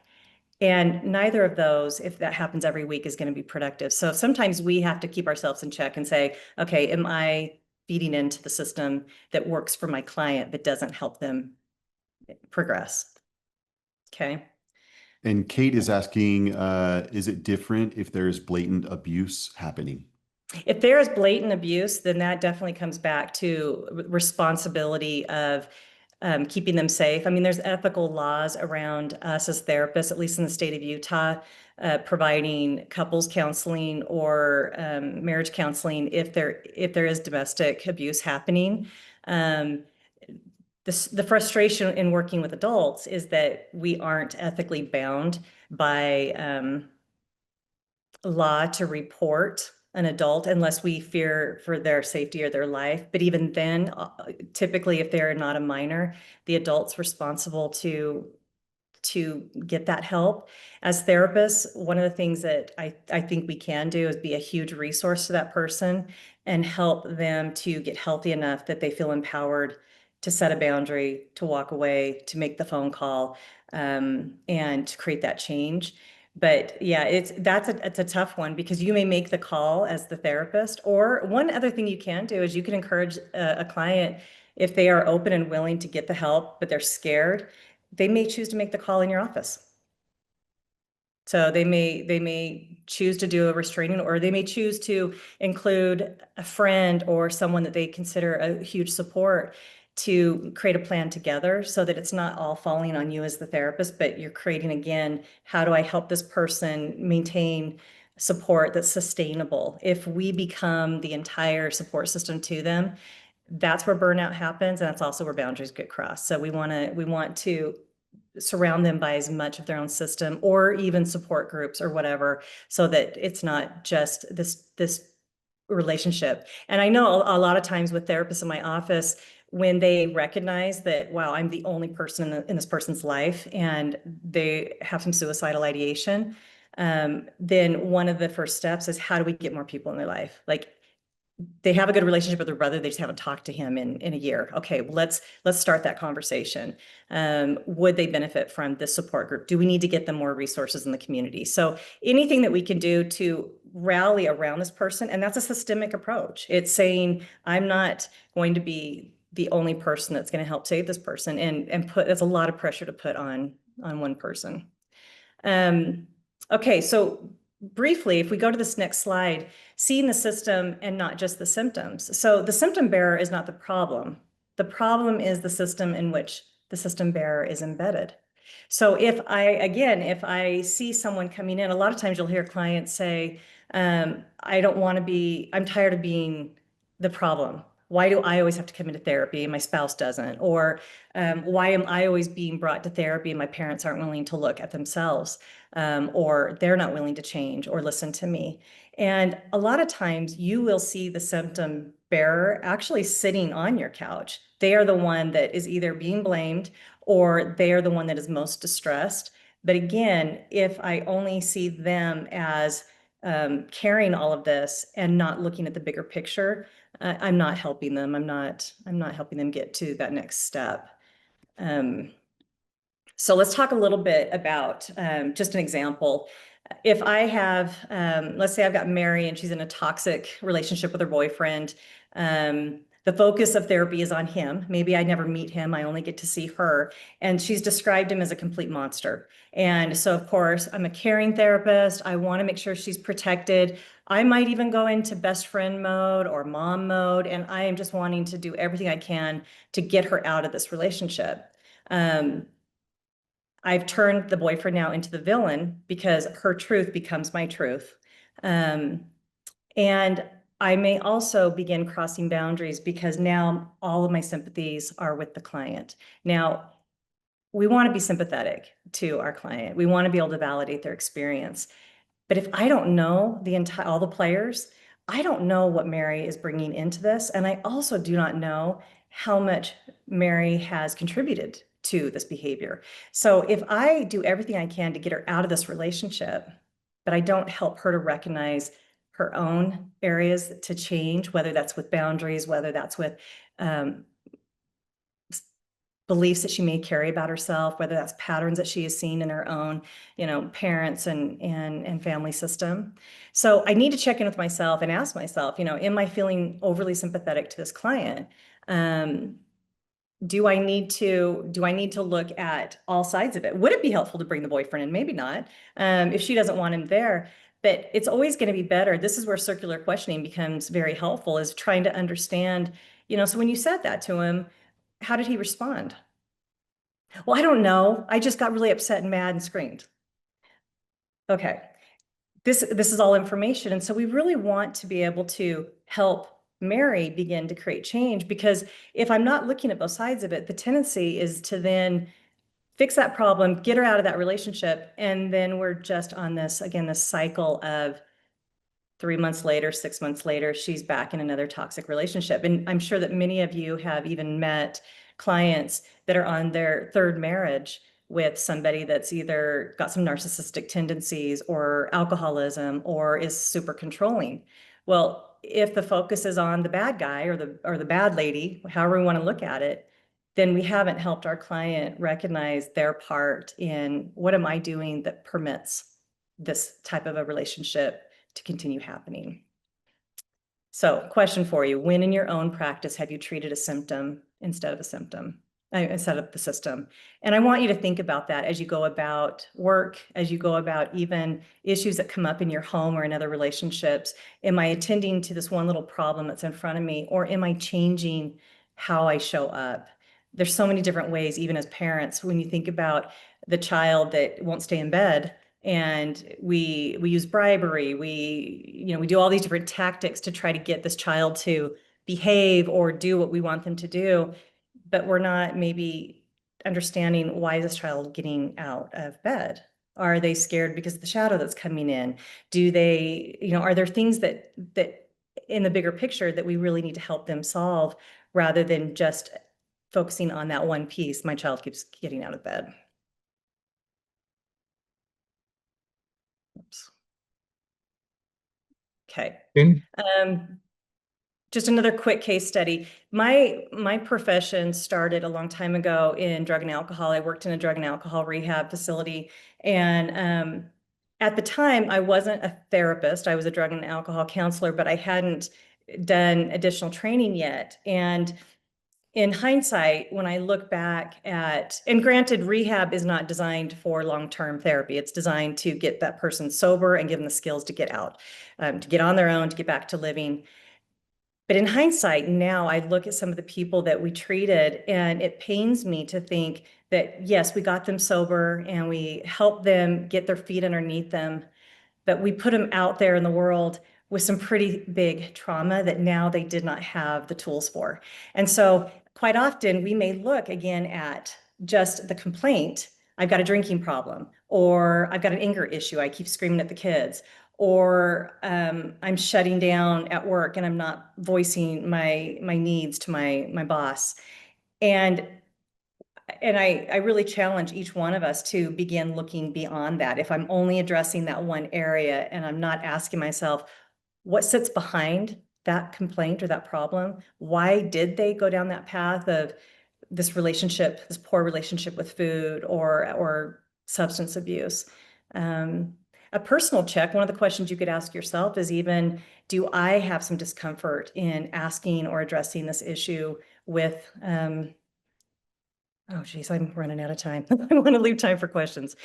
And neither of those, if that happens every week, is going to be productive. So sometimes we have to keep ourselves in check and say, okay, am I feeding into the system that works for my client but doesn't help them progress? Okay. And Kate is asking, is it different if there's blatant abuse happening? If there is blatant abuse, then that definitely comes back to responsibility of keeping them safe. I mean, there's ethical laws around us as therapists, at least in the state of Utah, providing couples counseling or marriage counseling if there is domestic abuse happening. The frustration in working with adults is that we aren't ethically bound by law to report an adult unless we fear for their safety or their life. But even then, typically, if they're not a minor, the adult's responsible to get that help. As therapists, one of the things that I think we can do is be a huge resource to that person and help them to get healthy enough that they feel empowered to set a boundary, to walk away, to make the phone call, and to create that change. But yeah, it's a tough one, because you may make the call as the therapist, or one other thing you can do is you can encourage a client, if they are open and willing to get the help, but they're scared, they may choose to make the call in your office. So they may choose to do a restraining, or they may choose to include a friend or someone that they consider a huge support to create a plan together, so that it's not all falling on you as the therapist, but you're creating, again, how do I help this person maintain support that's sustainable? If we become the entire support system to them, that's where burnout happens, and that's also where boundaries get crossed. So we want to surround them by as much of their own system, or even support groups or whatever, so that it's not just this relationship. And I know a lot of times with therapists in my office, when they recognize that, wow, I'm the only person in this person's life, and they have some suicidal ideation, then one of the first steps is, how do we get more people in their life? Like, they have a good relationship with their brother. They just haven't talked to him in a year. Okay, well, let's start that conversation. Would they benefit from this support group? Do we need to get them more resources in the community? So anything that we can do to rally around this person, and that's a systemic approach. It's saying, I'm not going to be the only person that's going to help save this person, and put, that's a lot of pressure to put on one person. Okay, so briefly, if we go to this next slide, seeing the system and not just the symptoms. So the symptom bearer is not the problem. The problem is the system in which the system bearer is embedded. So if I see someone coming in, a lot of times you'll hear clients say, I don't want to be, I'm tired of being the problem. Why do I always have to come into therapy and my spouse doesn't? Or why am I always being brought to therapy and my parents aren't willing to look at themselves? Or they're not willing to change or listen to me. And a lot of times you will see the symptom bearer actually sitting on your couch. They are the one that is either being blamed or they are the one that is most distressed. But again, if I only see them as carrying all of this and not looking at the bigger picture, I'm not helping them. I'm not helping them get to that next step. So let's talk a little bit about just an example. If I have, let's say I've got Mary and she's in a toxic relationship with her boyfriend. The focus of therapy is on him. Maybe I never meet him. I only get to see her. And she's described him as a complete monster. And so, of course, I'm a caring therapist. I want to make sure she's protected. I might even go into best friend mode or mom mode. And I am just wanting to do everything I can to get her out of this relationship. I've turned the boyfriend now into the villain because her truth becomes my truth. And I may also begin crossing boundaries because now all of my sympathies are with the client. Now, we want to be sympathetic to our client. We want to be able to validate their experience. But if I don't know all the players, I don't know what Mary is bringing into this. And I also do not know how much Mary has contributed to this behavior. So if I do everything I can to get her out of this relationship, but I don't help her to recognize her own areas to change, whether that's with boundaries, whether that's with beliefs that she may carry about herself, whether that's patterns that she has seen in her own, parents and family system. So I need to check in with myself and ask myself, am I feeling overly sympathetic to this client? Do I need to look at all sides of it? Would it be helpful to bring the boyfriend in? Maybe not, if she doesn't want him there. But it's always going to be better. This is where circular questioning becomes very helpful, is trying to understand, so when you said that to him, how did he respond? Well, I don't know. I just got really upset and mad and screamed. Okay. This is all information. And so we really want to be able to help Mary begin to create change, because if I'm not looking at both sides of it, the tendency is to then fix that problem, get her out of that relationship. And then we're just on this, again, this cycle of 3 months later, 6 months later, she's back in another toxic relationship. And I'm sure that many of you have even met clients that are on their third marriage with somebody that's either got some narcissistic tendencies or alcoholism or is super controlling. Well, if the focus is on the bad guy or the bad lady, however we want to look at it, then we haven't helped our client recognize their part in what am I doing that permits this type of a relationship to continue happening. So, question for you: when in your own practice have you treated a symptom instead of a symptom, instead of the system? And I want you to think about that as you go about work, as you go about even issues that come up in your home or in other relationships. Am I attending to this one little problem that's in front of me, or am I changing how I show up? There's so many different ways, even as parents, when you think about the child that won't stay in bed, and we use bribery, we do all these different tactics to try to get this child to behave or do what we want them to do, but we're not maybe understanding, why is this child getting out of bed? Are they scared because of the shadow that's coming in? Do they, are there things that in the bigger picture that we really need to help them solve, rather than just focusing on that one piece, my child keeps getting out of bed? Oops. Okay. In just another quick case study. My profession started a long time ago in drug and alcohol. I worked in a drug and alcohol rehab facility, and at the time, I wasn't a therapist. I was a drug and alcohol counselor, but I hadn't done additional training yet. And in hindsight, when I look back at, and granted, rehab is not designed for long-term therapy. It's designed to get that person sober and give them the skills to get out, to get on their own, to get back to living. But in hindsight, now I look at some of the people that we treated, and it pains me to think that, yes, we got them sober and we helped them get their feet underneath them, but we put them out there in the world with some pretty big trauma that now they did not have the tools for. And so quite often we may look again at just the complaint. I've got a drinking problem, or I've got an anger issue. I keep screaming at the kids, or I'm shutting down at work and I'm not voicing my needs to my boss. And I really challenge each one of us to begin looking beyond that. If I'm only addressing that one area and I'm not asking myself, what sits behind that complaint or that problem? Why did they go down that path of this relationship, this poor relationship with food or substance abuse? A personal check, one of the questions you could ask yourself is even, do I have some discomfort in asking or addressing this issue with, oh geez, I'm running out of time. I want to leave time for questions.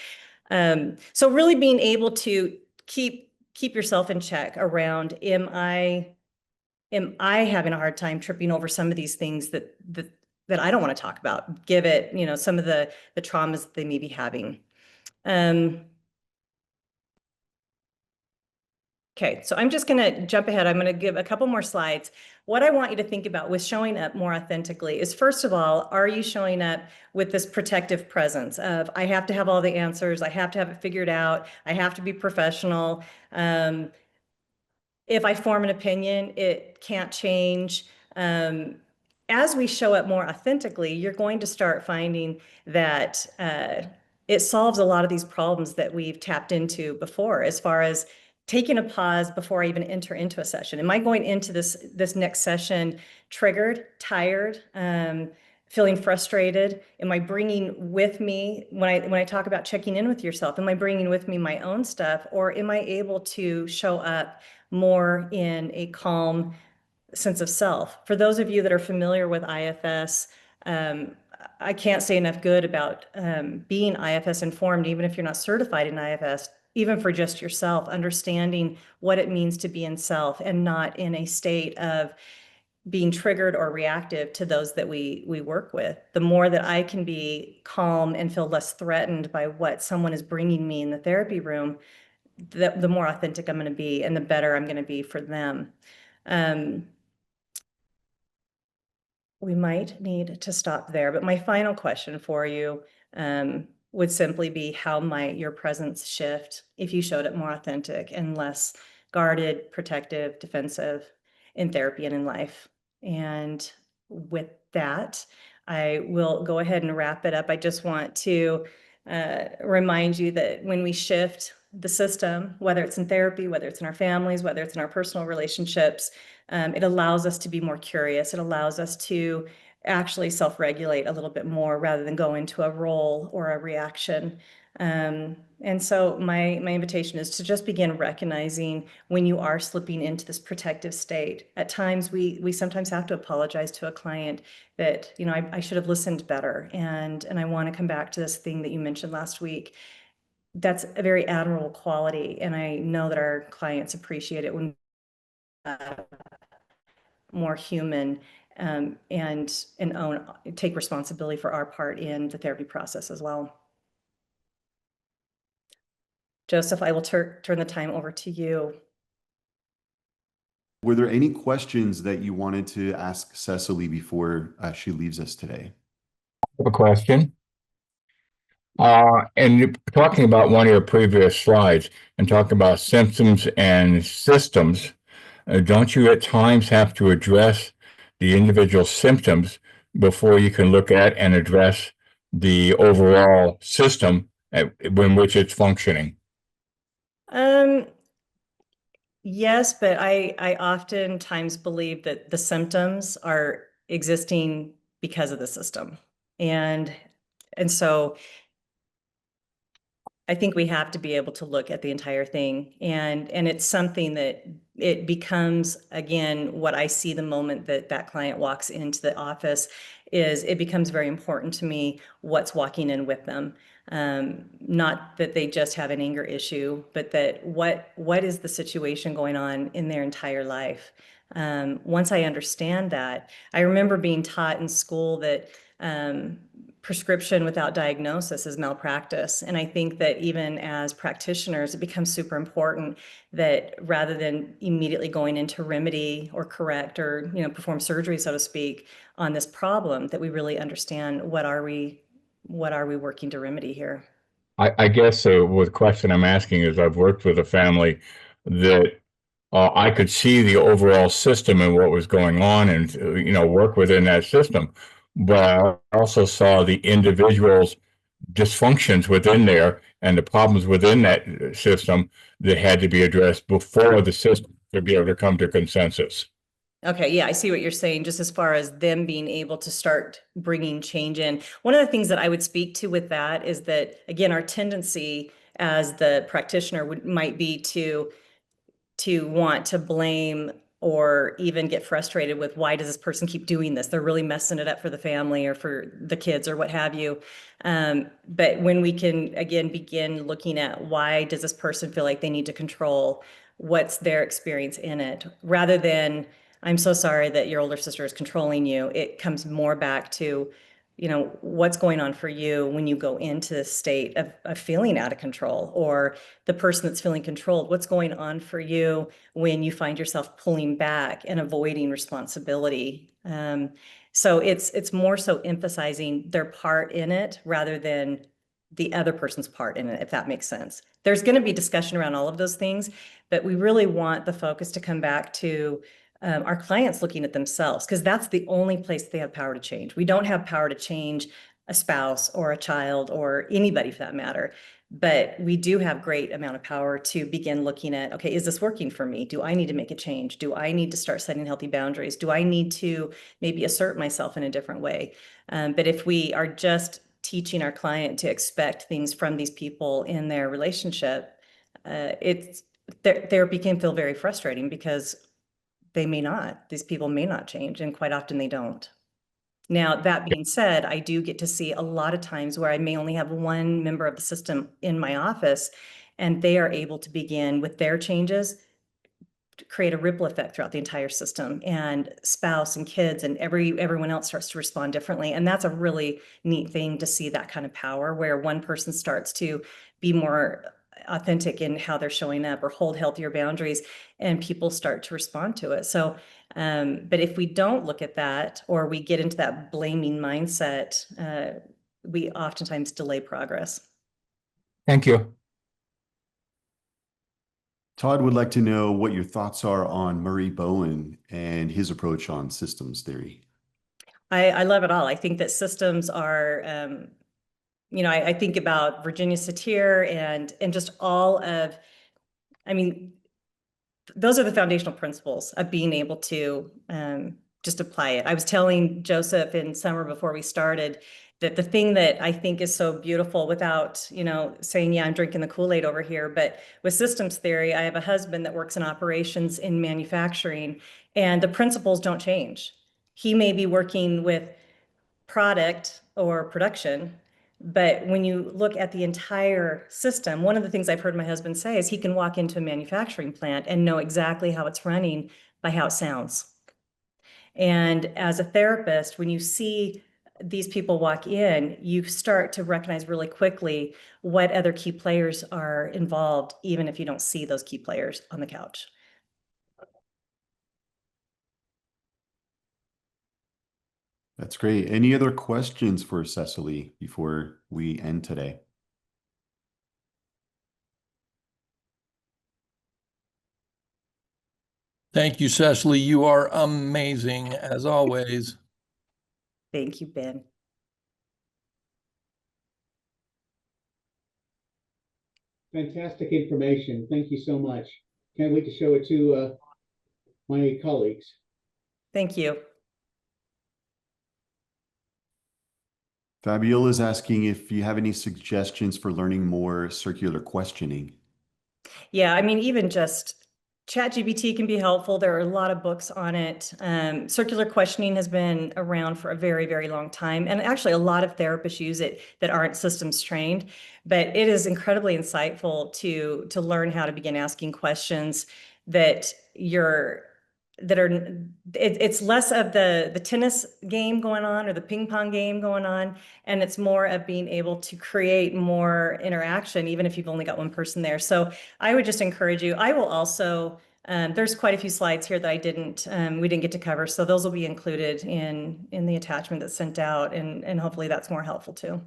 So really being able to keep yourself in check around, am I having a hard time tripping over some of these things that I don't want to talk about, give it, some of the traumas that they may be having. Okay, so I'm just going to jump ahead. I'm going to give a couple more slides. What I want you to think about with showing up more authentically is, first of all, are you showing up with this protective presence of, I have to have all the answers, I have to have it figured out, I have to be professional. If I form an opinion, it can't change. As we show up more authentically, you're going to start finding that it solves a lot of these problems that we've tapped into before, as far as taking a pause before I even enter into a session. Am I going into this next session triggered, tired, feeling frustrated? Am I bringing with me, when I talk about checking in with yourself, am I bringing with me my own stuff, or am I able to show up more in a calm sense of self? For those of you that are familiar with IFS, I can't say enough good about being IFS informed, even if you're not certified in IFS, even for just yourself, understanding what it means to be in self and not in a state of being triggered or reactive to those that we work with. The more that I can be calm and feel less threatened by what someone is bringing me in the therapy room, the more authentic I'm going to be and the better I'm going to be for them. We might need to stop there, but my final question for you would simply be, how might your presence shift if you showed up more authentic and less guarded, protective, defensive in therapy and in life? And with that, I will go ahead and wrap it up. I just want to remind you that when we shift the system, whether it's in therapy, whether it's in our families, whether it's in our personal relationships, it allows us to be more curious. It allows us to actually self-regulate a little bit more rather than go into a role or a reaction. And so my invitation is to just begin recognizing when you are slipping into this protective state. At times, we sometimes have to apologize to a client that, I should have listened better. And I want to come back to this thing that you mentioned last week. That's a very admirable quality. And I know that our clients appreciate it when more human and take responsibility for our part in the therapy process as well. Joseph, I will turn the time over to you. Were there any questions that you wanted to ask Cecilie before she leaves us today? I have a question. And talking about one of your previous slides and talking about symptoms and systems, don't you at times have to address the individual symptoms before you can look at and address the overall system in which it's functioning? Yes, but I oftentimes believe that the symptoms are existing because of the system. And so I think we have to be able to look at the entire thing, and it's something that it becomes, again, what I see the moment that that client walks into the office is it becomes very important to me what's walking in with them. Not that they just have an anger issue, but that what is the situation going on in their entire life. Once I understand that, I remember being taught in school that prescription without diagnosis is malpractice. And I think that even as practitioners, it becomes super important that rather than immediately going into remedy or correct or, perform surgery, so to speak, on this problem, that we really understand what are we working to remedy here. I guess the question I'm asking is I've worked with a family that I could see the overall system and what was going on and, work within that system. But I also saw the individual's dysfunctions within there and the problems within that system that had to be addressed before the system could be able to come to consensus. Okay, yeah, I see what you're saying, just as far as them being able to start bringing change in. One of the things that I would speak to with that is that, again, our tendency as the practitioner might be to want to blame or even get frustrated with why does this person keep doing this? They're really messing it up for the family or for the kids or what have you. But when we can, again, begin looking at why does this person feel like they need to control, what's their experience in it, rather than, I'm so sorry that your older sister is controlling you, it comes more back to, what's going on for you when you go into this state of feeling out of control, or the person that's feeling controlled, what's going on for you when you find yourself pulling back and avoiding responsibility. So it's more so emphasizing their part in it rather than the other person's part in it, if that makes sense. There's going to be discussion around all of those things, but we really want the focus to come back to our clients looking at themselves, because that's the only place they have power to change. We don't have power to change a spouse or a child or anybody for that matter, but we do have great amount of power to begin looking at, okay, is this working for me? Do I need to make a change? Do I need to start setting healthy boundaries? Do I need to maybe assert myself in a different way? But if we are just teaching our client to expect things from these people in their relationship, it's therapy can feel very frustrating because these people may not change, and quite often they don't. Now, that being said, I do get to see a lot of times where I may only have one member of the system in my office, and they are able to begin with their changes to create a ripple effect throughout the entire system, and spouse and kids and everyone else starts to respond differently. And that's a really neat thing to see, that kind of power where one person starts to be more authentic in how they're showing up or hold healthier boundaries, and people start to respond to it. So, but if we don't look at that, or we get into that blaming mindset, we oftentimes delay progress. Thank you. Todd would like to know what your thoughts are on Murray Bowen and his approach on systems theory. I love it all. I think that systems are, I think about Virginia Satir and just all of, I mean, those are the foundational principles of being able to just apply it. I was telling Joseph in summer before we started that the thing that I think is so beautiful, without, saying, yeah, I'm drinking the Kool-Aid over here, but with systems theory, I have a husband that works in operations in manufacturing, and the principles don't change. He may be working with product or production, but when you look at the entire system, one of the things I've heard my husband say is he can walk into a manufacturing plant and know exactly how it's running by how it sounds. And as a therapist, when you see these people walk in, you start to recognize really quickly what other key players are involved, even if you don't see those key players on the couch. That's great. Any other questions for Cecilie before we end today? Thank you, Cecilie. You are amazing, as always. Thank you, Ben. Fantastic information. Thank you so much. Can't wait to show it to my colleagues. Thank you. Fabiola is asking if you have any suggestions for learning more circular questioning. Yeah, I mean, even just ChatGPT can be helpful. There are a lot of books on it. Circular questioning has been around for a very, very long time. And actually, a lot of therapists use it that aren't systems trained. But it is incredibly insightful to learn how to begin asking questions that it's less of the tennis game going on or the ping pong game going on, and it's more of being able to create more interaction, even if you've only got one person there. So I would just encourage you. I will also, there's quite a few slides here that we didn't get to cover. So those will be included in the attachment that's sent out, and hopefully that's more helpful too.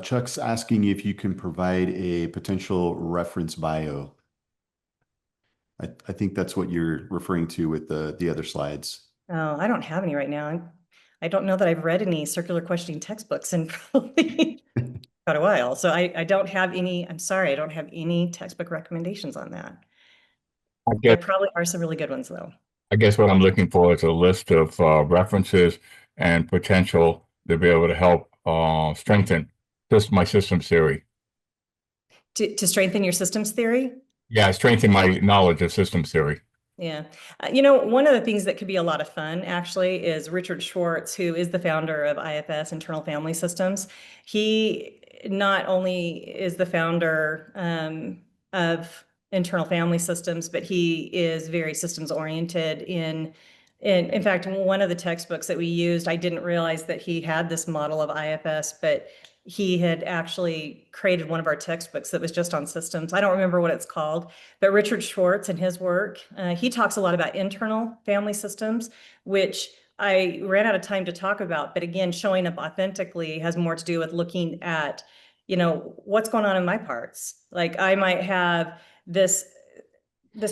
Chuck's asking if you can provide a potential reference bio. I think that's what you're referring to with the other slides. Oh, I don't have any right now. I don't know that I've read any circular questioning textbooks in probably quite a while. So I don't have any, I'm sorry, I don't have any textbook recommendations on that. There probably are some really good ones though. I guess what I'm looking for is a list of references and potential to be able to help strengthen my systems theory. To strengthen your systems theory? Yeah, strengthen my knowledge of systems theory. Yeah. One of the things that could be a lot of fun actually is Richard Schwartz, who is the founder of IFS, Internal Family Systems. He not only is the founder of Internal Family Systems, but he is very systems oriented in fact, one of the textbooks that we used, I didn't realize that he had this model of IFS, but he had actually created one of our textbooks that was just on systems. I don't remember what it's called, but Richard Schwartz and his work, he talks a lot about internal family systems, which I ran out of time to talk about. But again, showing up authentically has more to do with looking at, what's going on in my parts. Like I might have this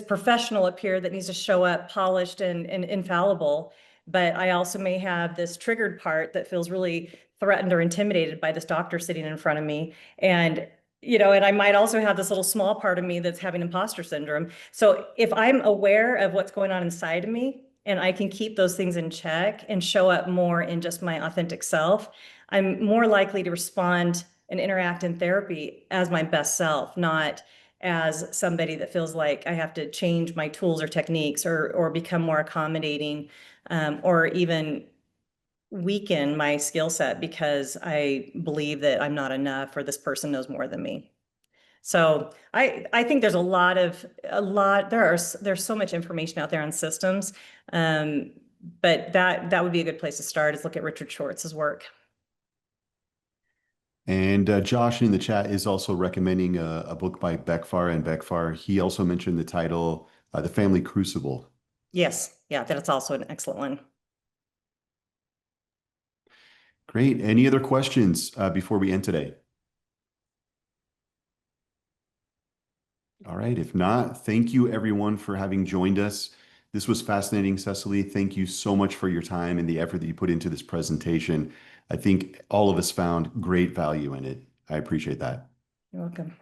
professional up here that needs to show up polished and infallible, but I also may have this triggered part that feels really threatened or intimidated by this doctor sitting in front of me. And I might also have this little small part of me that's having imposter syndrome. So if I'm aware of what's going on inside of me and I can keep those things in check and show up more in just my authentic self, I'm more likely to respond and interact in therapy as my best self, not as somebody that feels like I have to change my tools or techniques or become more accommodating, or even weaken my skill set because I believe that I'm not enough or this person knows more than me. So I think there's there's so much information out there on systems, but that would be a good place to start, is look at Richard Schwartz's work. And Josh in the chat is also recommending a book by Beckfar and Beckfar. He also mentioned the title, The Family Crucible. Yes, yeah, that's also an excellent one. Great. Any other questions before we end today? All right. If not, thank you everyone for having joined us. This was fascinating, Cecilie. Thank you so much for your time and the effort that you put into this presentation. I think all of us found great value in it. I appreciate that. You're welcome.